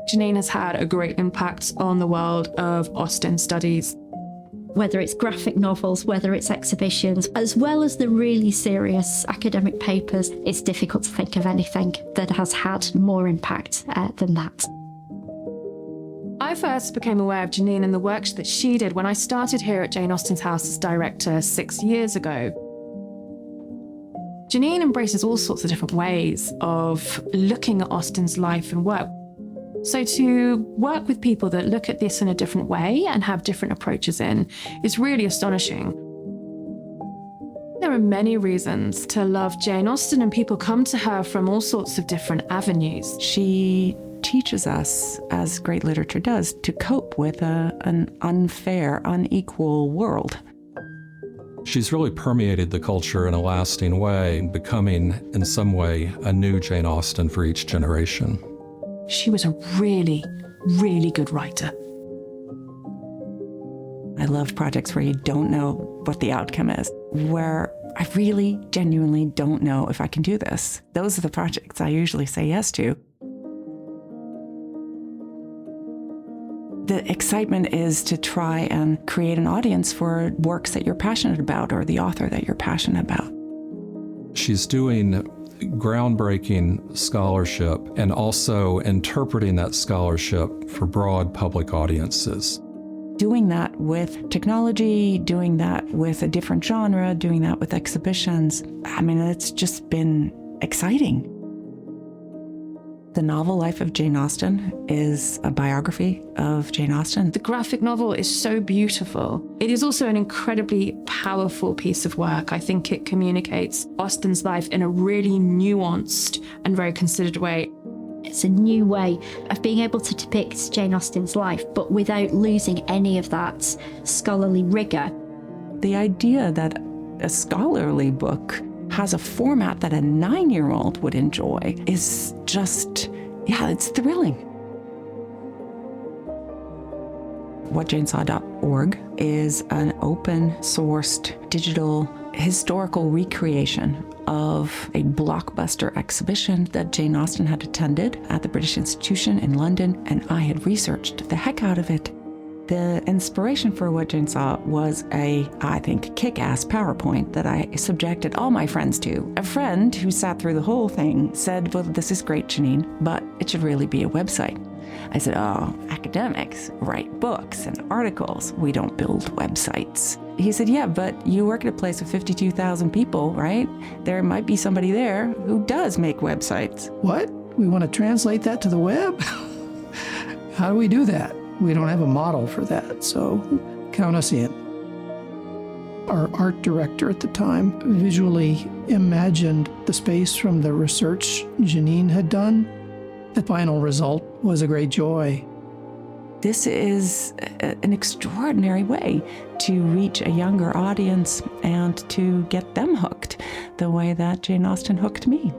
Janine has had a great impact on the world of Austen studies. Whether it's graphic novels, whether it's exhibitions, as well as the really serious academic papers, it's difficult to think of anything that has had more impact than that. I first became aware of Janine and the work that she did when I started here at Jane Austen's house as director 6 years ago. Janine embraces all sorts of different ways of looking at Austen's life and work. So to work with people that look at this in a different way and have different approaches in is really astonishing. There are many reasons to love Jane Austen, and people come to her from all sorts of different avenues. She teaches us, as great literature does, to cope with an unfair, unequal world. She's really permeated the culture in a lasting way, becoming, in some way, a new Jane Austen for each generation. She was a really, really good writer. I love projects where you don't know what the outcome is, where I really, genuinely don't know if I can do this. Those are the projects I usually say yes to. The excitement is to try and create an audience for works that you're passionate about or the author that you're passionate about. She's doing groundbreaking scholarship and also interpreting that scholarship for broad public audiences. Doing that with technology, doing that with a different genre, doing that with exhibitions, I mean, it's just been exciting. The novel Life of Jane Austen is a biography of Jane Austen. The graphic novel is so beautiful. It is also an incredibly powerful piece of work. I think it communicates Austen's life in a really nuanced and very considered way. It's a new way of being able to depict Jane Austen's life, but without losing any of that scholarly rigor. The idea that a scholarly book has a format that a 9-year-old would enjoy is just, it's thrilling. WhatJaneSaw.org is an open-sourced digital historical recreation of a blockbuster exhibition that Jane Austen had attended at the British Institution in London, and I had researched the heck out of it. The inspiration for What Jane Saw was I think, kick-ass PowerPoint that I subjected all my friends to. A friend who sat through the whole thing said, well, this is great, Janine, but it should really be a website. I said, academics write books and articles. We don't build websites. He said, yeah, but you work at a place with 52,000 people, right? There might be somebody there who does make websites. What? We want to translate that to the web? How do we do that? We don't have a model for that, so count us in. Our art director at the time visually imagined the space from the research Janine had done. The final result was a great joy. This is an extraordinary way to reach a younger audience and to get them hooked the way that Jane Austen hooked me.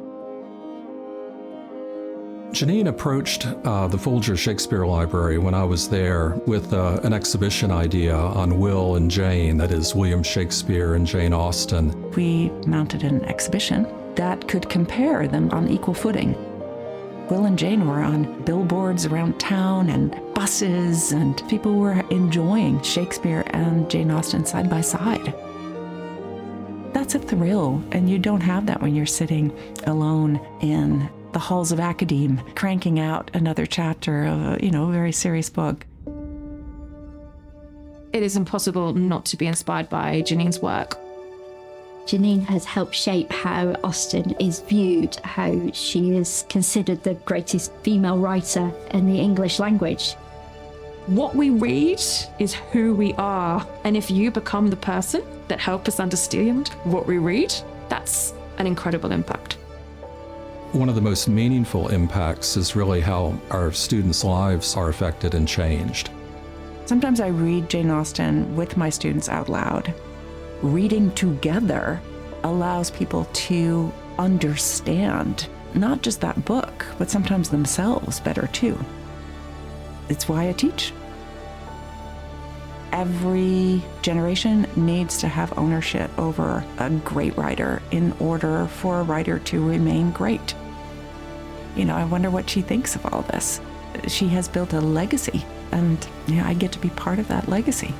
Janine approached the Folger Shakespeare Library when I was there with an exhibition idea on Will and Jane, that is, William Shakespeare and Jane Austen. We mounted an exhibition that could compare them on equal footing. Will and Jane were on billboards around town and buses, and people were enjoying Shakespeare and Jane Austen side by side. That's a thrill, and you don't have that when you're sitting alone in the halls of academe, cranking out another chapter of a very serious book. It is impossible not to be inspired by Janine's work. Janine has helped shape how Austen is viewed, how she is considered the greatest female writer in the English language. What we read is who we are, and if you become the person that helps us understand what we read, that's an incredible impact. One of the most meaningful impacts is really how our students' lives are affected and changed. Sometimes I read Jane Austen with my students out loud. Reading together allows people to understand not just that book, but sometimes themselves better too. It's why I teach. every generation needs to have ownership over a great writer in order for a writer to remain great. I wonder what she thinks of all this. She has built a legacy, and I get to be part of that legacy.